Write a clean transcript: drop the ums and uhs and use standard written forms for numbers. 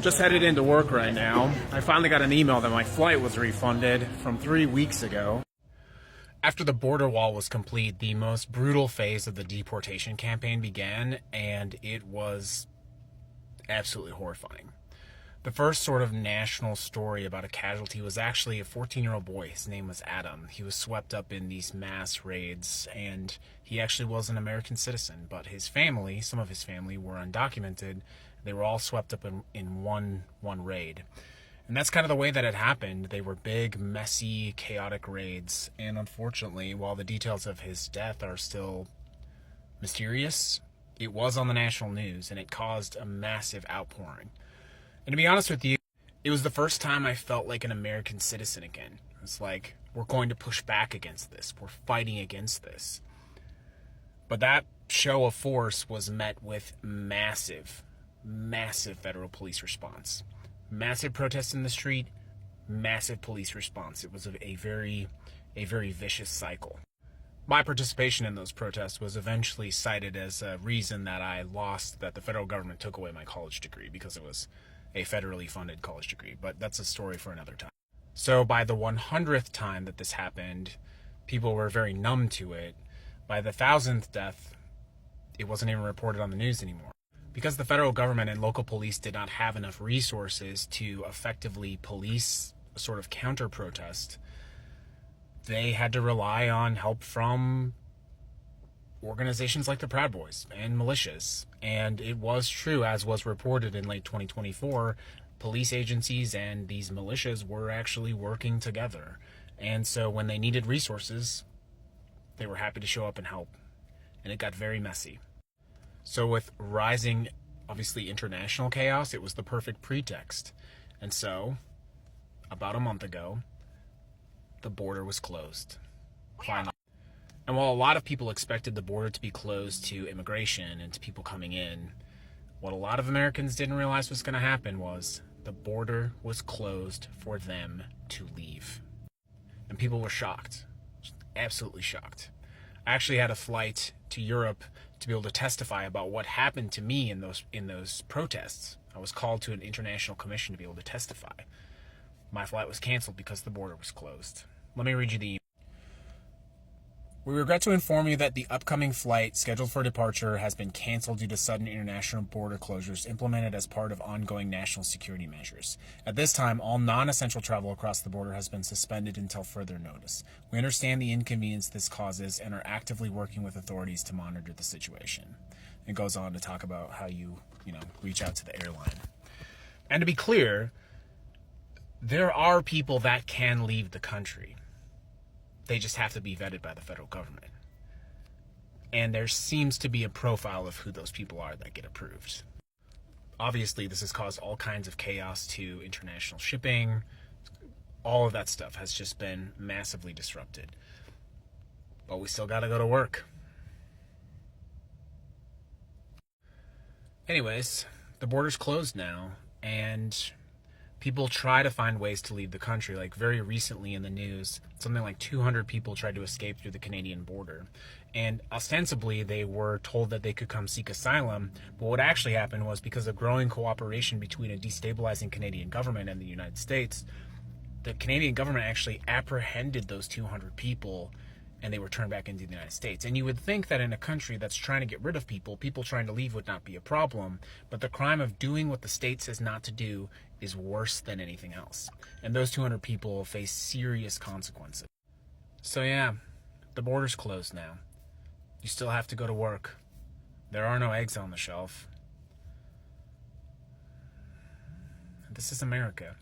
Just headed into work right now. I finally got an email that my flight was refunded from 3 weeks ago. After the border wall was complete, the most brutal phase of the deportation campaign began, and it was absolutely horrifying. The first sort of national story about a casualty was actually a 14-year-old boy. His name was Adam. He was swept up in these mass raids, and he actually was an American citizen, but his family, some of his family, were undocumented. They were all swept up in one raid. And that's kind of the way that it happened. They were big, messy, chaotic raids, and unfortunately, while the details of his death are still mysterious, it was on the national news, and it caused a massive outpouring. And to be honest with you, it was the first time I felt like an American citizen again. It's like, we're going to push back against this. We're fighting against this. But that show of force was met with massive federal police response. Massive protests in the street, massive police response. It was a very vicious cycle. My participation in those protests was eventually cited as a reason that the federal government took away my college degree, because it was a federally funded college degree, but that's a story for another time. So by the 100th time that this happened, people were very numb to it. By the 1000th death, it wasn't even reported on the news anymore. Because the federal government and local police did not have enough resources to effectively police a sort of counter-protest, they had to rely on help from organizations like the Proud Boys and militias. And it was true, as was reported in late 2024, police agencies and these militias were actually working together. And so when they needed resources, they were happy to show up and help. And it got very messy. So with rising, obviously, international chaos, it was the perfect pretext. And so, about a month ago, the border was closed. Finally. And while a lot of people expected the border to be closed to immigration and to people coming in, what a lot of Americans didn't realize was going to happen was the border was closed for them to leave. And people were shocked. Absolutely shocked. I actually had a flight to Europe to be able to testify about what happened to me in those protests. I was called to an international commission to be able to testify. My flight was canceled because the border was closed. Let me read you the email. We regret to inform you that the upcoming flight scheduled for departure has been canceled due to sudden international border closures implemented as part of ongoing national security measures. At this time, all non-essential travel across the border has been suspended until further notice. We understand the inconvenience this causes and are actively working with authorities to monitor the situation. It goes on to talk about how you reach out to the airline. And to be clear, there are people that can leave the country. They just have to be vetted by the federal government. And there seems to be a profile of who those people are that get approved. Obviously, this has caused all kinds of chaos to international shipping. All of that stuff has just been massively disrupted. But we still gotta go to work. Anyways, the border's closed now, and people try to find ways to leave the country. Like very recently in the news, something like 200 people tried to escape through the Canadian border. And ostensibly, they were told that they could come seek asylum. But what actually happened was, because of growing cooperation between a destabilizing Canadian government and the United States, the Canadian government actually apprehended those 200 people, and they were turned back into the United States. And you would think that in a country that's trying to get rid of people trying to leave would not be a problem. But the crime of doing what the state says not to do is worse than anything else. And those 200 people face serious consequences. So yeah, the border's closed now. You still have to go to work. There are no eggs on the shelf. This is America.